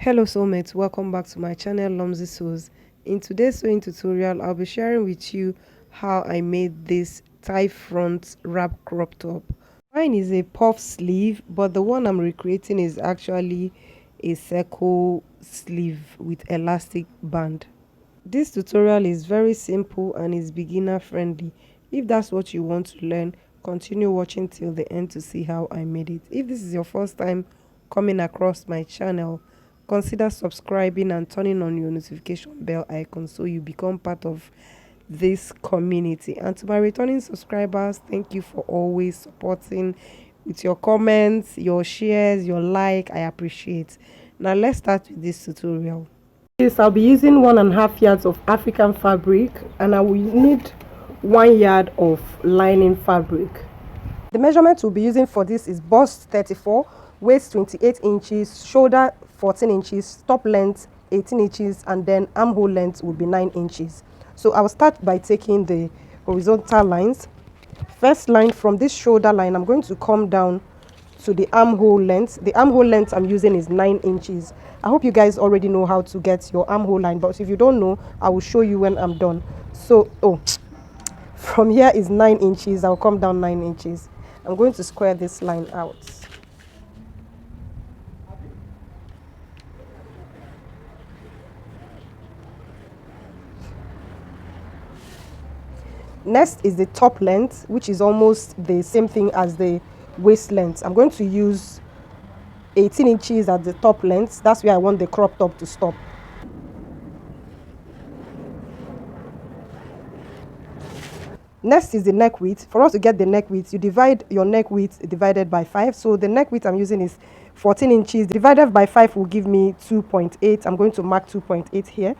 Hello soulmates, welcome back to my channel Lomzy Sews. In today's sewing tutorial, I'll be sharing with you how I made this tie front wrap crop top. Mine is a puff sleeve, but the one I'm recreating is actually a circle sleeve with elastic band. This tutorial is very simple and is beginner friendly. If that's what you want to learn, continue watching till the end to see how I made it. If this is your first time coming across my channel, consider subscribing and turning on your notification bell icon so you become part of this community. And to my returning subscribers, thank you for always supporting with your comments, your shares, your like. I appreciate. Now let's start with this tutorial. Yes, I'll be using 1.5 yards of African fabric, and I will need 1 yard of lining fabric. The measurement we'll be using for this is bust 34, waist 28 inches, shoulder 14 inches, top length 18 inches, and then armhole length will be 9 inches. So I will start by taking the horizontal lines. First line from this shoulder line, I'm going to come down to the armhole length. The armhole length I'm using is 9 inches. I hope you guys already know how to get your armhole line, but if you don't know, I will show you when I'm done. So from here is 9 inches. I'll come down 9 inches. I'm going to square this line out. Next is the top length, which is almost the same thing as the waist length. I'm going to use 18 inches at the top length. That's where I want the crop top to stop. Next is the neck width. For us to get the neck width, you divide your neck width divided by 5. So the neck width I'm using is 14 inches. Divided by 5 will give me 2.8. I'm going to mark 2.8 here.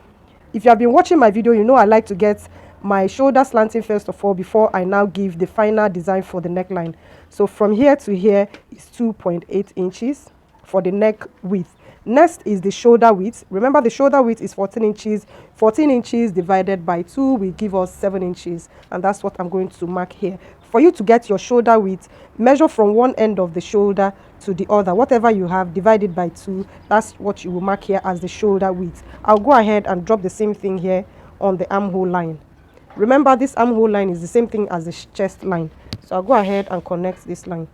If you have been watching my video, you know I like to get my shoulder slanting first of all before I now give the final design for the neckline. So from here to here is 2.8 inches for the neck width. Next is the shoulder width. Remember, the shoulder width is 14 inches. 14 inches divided by 2 will give us 7 inches, and that's what I'm going to mark here. For you to get your shoulder width, measure from one end of the shoulder to the other. Whatever you have, divided by 2, that's what you will mark here as the shoulder width. I'll go ahead and drop the same thing here on the armhole line. Remember, this armhole line is the same thing as the chest line. So I'll go ahead and connect this line.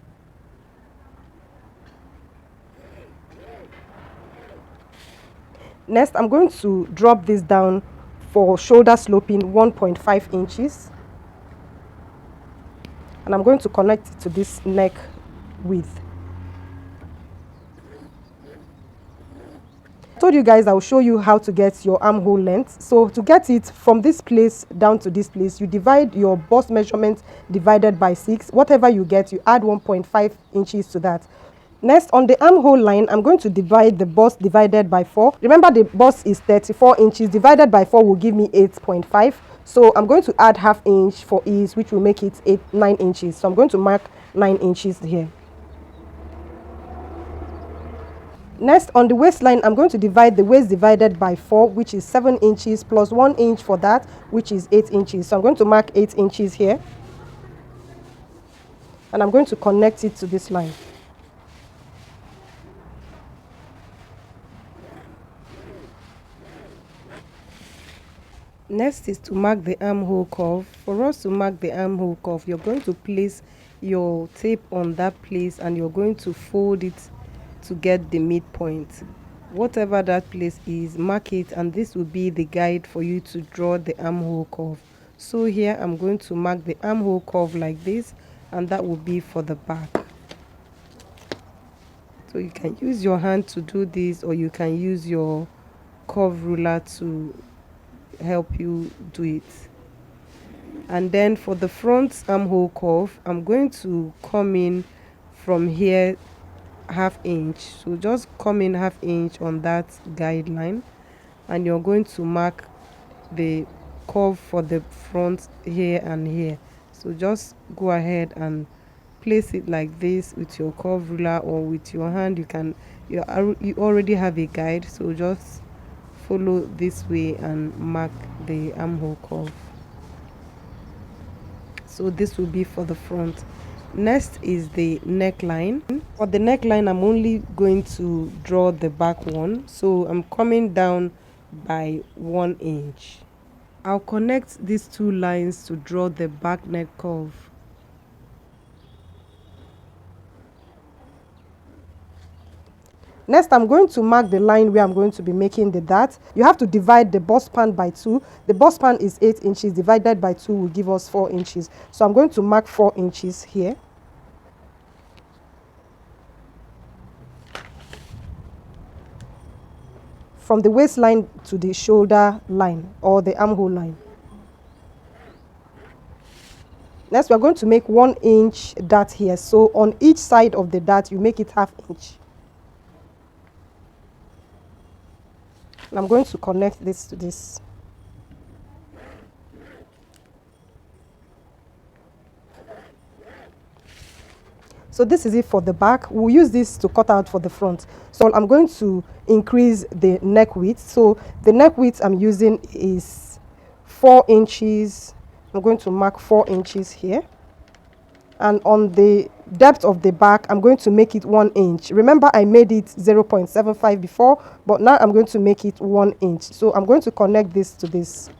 Next, I'm going to drop this down for shoulder sloping 1.5 inches. And I'm going to connect it to this neck width. I told you guys I will show you how to get your armhole length. So to get it from this place down to this place, you divide your bust measurement divided by 6. Whatever you get, you add 1.5 inches to that. Next, on the armhole line, I'm going to divide the bust divided by 4. Remember, the bust is 34 inches. Divided by 4 will give me 8.5. So I'm going to add ½ inch for ease, which will make it 9 inches. So I'm going to mark 9 inches here. Next, on the waistline, I'm going to divide the waist divided by 4, which is 7 inches, plus 1 inch for that, which is 8 inches. So I'm going to mark 8 inches here. And I'm going to connect it to this line. Next is to mark the armhole curve. For us to mark the armhole curve, you're going to place your tape on that place and you're going to fold it to get the midpoint. Whatever that place is, mark it, and this will be the guide for you to draw the armhole curve. So here I'm going to mark the armhole curve like this, and that will be for the back. So you can use your hand to do this, or you can use your curve ruler to help you do it. And then for the front armhole curve, I'm going to come in from here ½ inch. So just come in ½ inch on that guideline, and you're going to mark the curve for the front here and here. So just go ahead and place it like this with your curve ruler or with your hand. You already have a guide, so just follow this way and mark the armhole curve. So this will be for the front. Next is the neckline. For the neckline, I'm only going to draw the back one, so I'm coming down by 1 inch. I'll connect these two lines to draw the back neck curve. Next, I'm going to mark the line where I'm going to be making the dart. You have to divide the bust span by 2. The bust span is 8 inches, divided by 2 will give us 4 inches. So I'm going to mark 4 inches here. From the waistline to the shoulder line or the armhole line. Next, we're going to make 1 inch dart here. So on each side of the dart, you make it ½ inch. And I'm going to connect this to this. So this is it for the back. We'll use this to cut out for the front. So I'm going to increase the neck width. So the neck width I'm using is 4 inches. I'm going to mark 4 inches here. And on the depth of the back, I'm going to make it 1 inch. Remember, I made it 0.75 before, but now I'm going to make it 1 inch. So I'm going to connect this to this.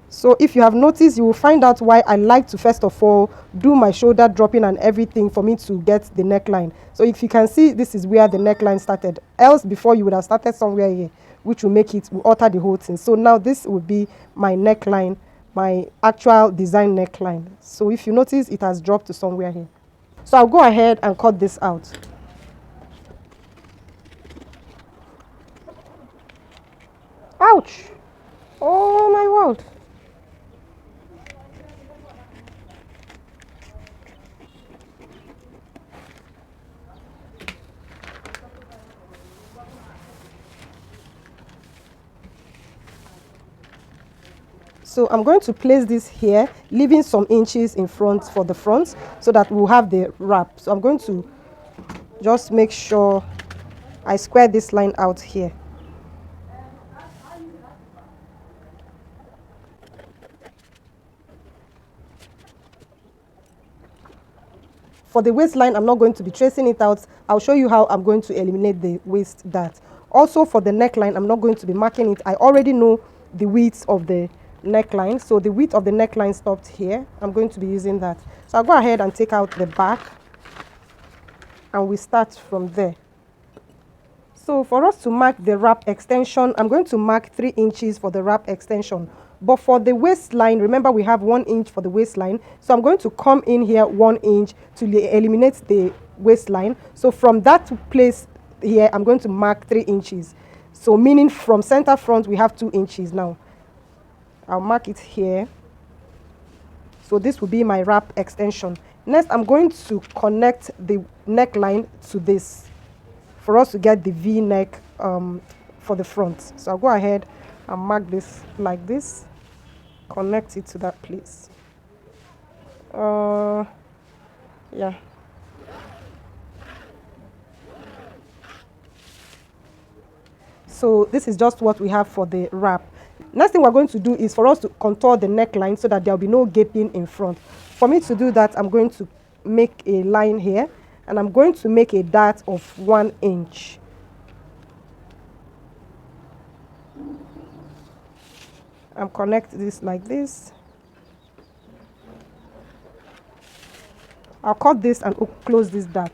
So if you have noticed, you will find out why I like to first of all do my shoulder dropping and everything for me to get the neckline. So if you can see, this is where the neckline started. Else before you would have started somewhere here, which will alter the whole thing. So now this will be my neckline, my actual design neckline. So if you notice, it has dropped to somewhere here. So I'll go ahead and cut this out. Ouch! Oh my word! So I'm going to place this here, leaving some inches in front for the front so that we'll have the wrap. So I'm going to just make sure I square this line out here. For the waistline, I'm not going to be tracing it out. I'll show you how I'm going to eliminate the waist dart. Also for the neckline, I'm not going to be marking it. I already know the width of the neckline. So the width of the neckline stopped here. I'm going to be using that. So I'll go ahead and take out the back. And we start from there. So for us to mark the wrap extension, I'm going to mark 3 inches for the wrap extension. But for the waistline, remember we have 1 inch for the waistline. So I'm going to come in here 1 inch to eliminate the waistline. So from that place here, I'm going to mark 3 inches. So meaning from center front, we have 2 inches now. I'll mark it here. So this will be my wrap extension. Next, I'm going to connect the neckline to this for us to get the V-neck for the front. So I'll go ahead and mark this like this. Connect it to that place. Yeah. So this is just what we have for the wrap. Next thing we're going to do is for us to contour the neckline so that there will be no gaping in front. For me to do that, I'm going to make a line here and I'm going to make a dart of 1 inch. I'm connect this like this. I'll cut this and close this dart.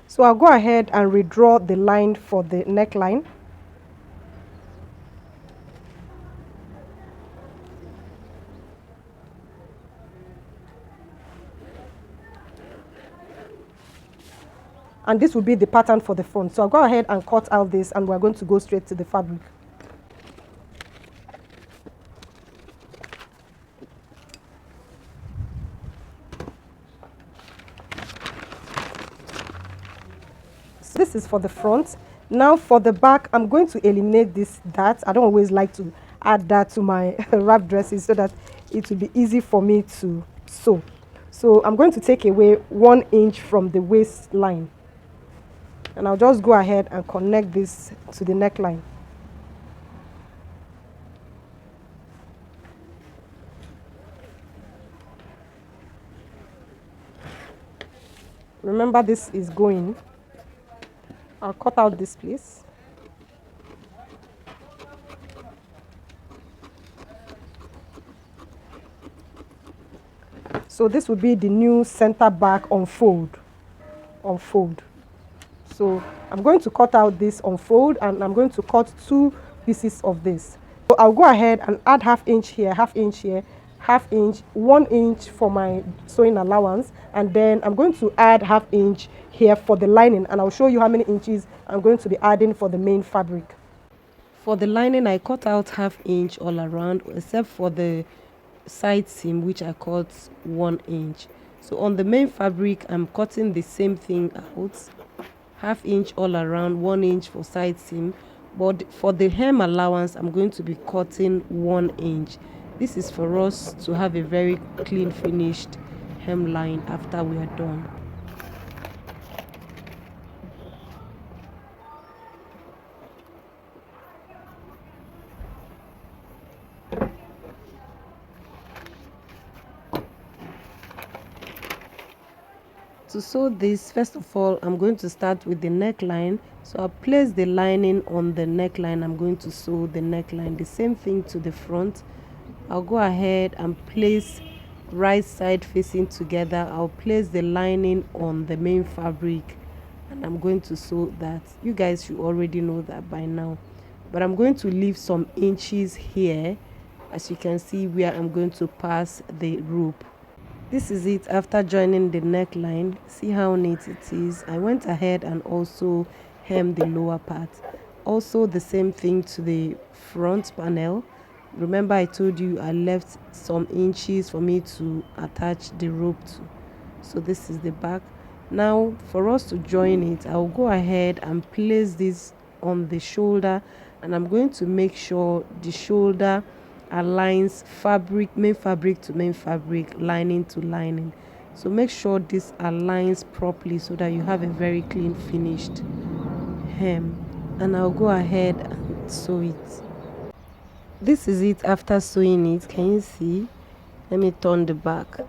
So I'll go ahead and redraw the line for the neckline. And this will be the pattern for the front. So I'll go ahead and cut out this and we're going to go straight to the fabric. So this is for the front. Now for the back, I'm going to eliminate this dart. I don't always like to add that to my wrap dresses so that it will be easy for me to sew. So I'm going to take away 1 inch from the waistline, and I'll just go ahead and connect this to the neckline. Remember, this is going. I'll cut out this place. So this will be the new center back unfold. So I'm going to cut out this unfold, and I'm going to cut 2 pieces of this. So I'll go ahead and add ½ inch here, ½ inch here, ½ inch, 1 inch for my sewing allowance, and then I'm going to add ½ inch here for the lining, and I'll show you how many inches I'm going to be adding for the main fabric. For the lining, I cut out ½ inch all around, except for the side seam, which I cut 1 inch. So on the main fabric, I'm cutting the same thing out, ½ inch all around, 1 inch for side seam. But for the hem allowance, I'm going to be cutting 1 inch. This is for us to have a very clean finished hemline after we are done. To sew this, first of all, I'm going to start with the neckline. So I'll place the lining on the neckline. I'm going to sew the neckline. The same thing to the front. I'll go ahead and place right side facing together. I'll place the lining on the main fabric, and I'm going to sew that. You guys should already know that by now, but I'm going to leave some inches here, as you can see, where I'm going to pass the rope. This is it after joining the neckline. See how neat it is. I went ahead and also hemmed the lower part. Also the same thing to the front panel. Remember, I told you I left some inches for me to attach the rope to. So this is the back. Now for us to join it, I'll go ahead and place this on the shoulder, and I'm going to make sure the shoulder aligns fabric, main fabric to main fabric, lining to lining. So make sure this aligns properly so that you have a very clean finished hem. And I'll go ahead and sew it. This is it after sewing it. Can you see? Let me turn the back.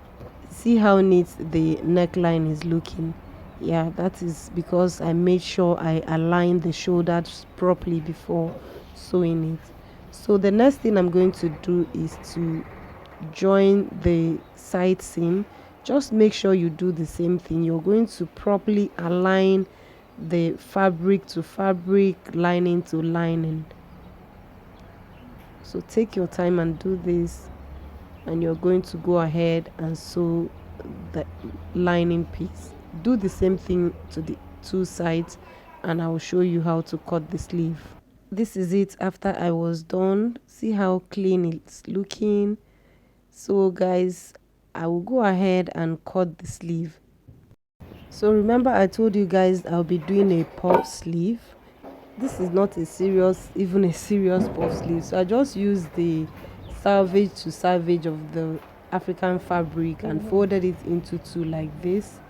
See how neat the neckline is looking. Yeah, that is because I made sure I aligned the shoulders properly before sewing it. So the next thing I'm going to do is to join the side seam. Just make sure you do the same thing. You're going to properly align the fabric to fabric, lining to lining. So take your time and do this, and you're going to go ahead and sew the lining piece. Do the same thing to the 2 sides, and I will show you how to cut the sleeve. This is it after I was done. See how clean it's looking. So guys, I will go ahead and cut the sleeve. So remember, I told you guys I'll be doing a puff sleeve. This is not a serious puff sleeve, so I just used the salvage to salvage of the African fabric and folded it into 2 like this,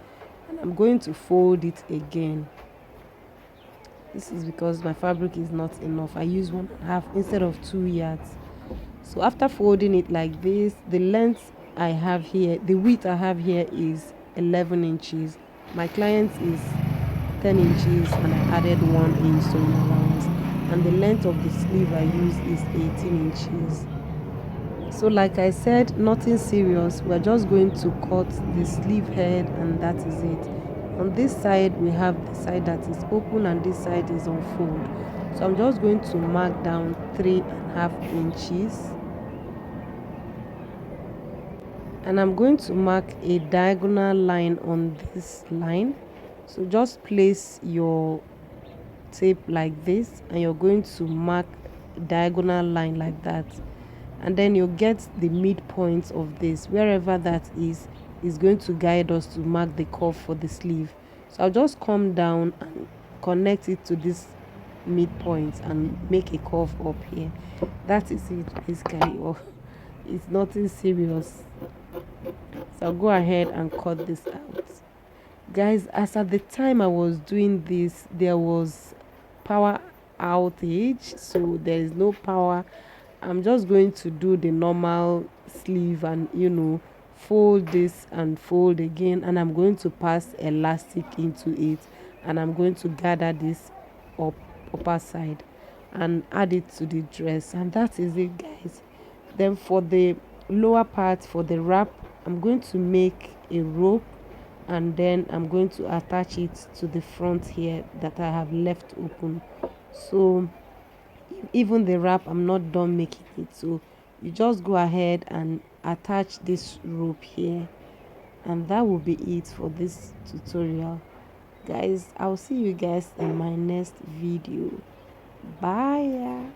and I'm going to fold it again. This is because my fabric is not enough. I use 1.5 instead of 2 yards. So after folding it like this, the length I have here, the width I have here is 11 inches. My client is 10 inches, and I added 1 inch sewing allowance, and the length of the sleeve I use is 18 inches. So like I said, nothing serious. We're just going to cut the sleeve head, and that is it. On this side, we have the side that is open, and this side is unfold. So I'm just going to mark down 3.5 inches, and I'm going to mark a diagonal line on this line. So just place your tape like this, and you're going to mark a diagonal line like that, and then you'll get the midpoint of this. Wherever that is going to guide us to mark the curve for the sleeve. So I'll just come down and connect it to this midpoint and make a curve up here. That is it basically. Or it's nothing serious. So I'll go ahead and cut this out. Guys, as at the time I was doing this, there was power outage, so there is no power. I'm just going to do the normal sleeve and fold this and fold again, and I'm going to pass elastic into it, and I'm going to gather this up upper side and add it to the dress, and that is it, guys. Then for the lower part, for the wrap, I'm going to make a rope, and then I'm going to attach it to the front here that I have left open. So even the wrap, I'm not done making it, so you just go ahead and attach this rope here, and that will be it for this tutorial, guys. I'll see you guys in my next video. Bye.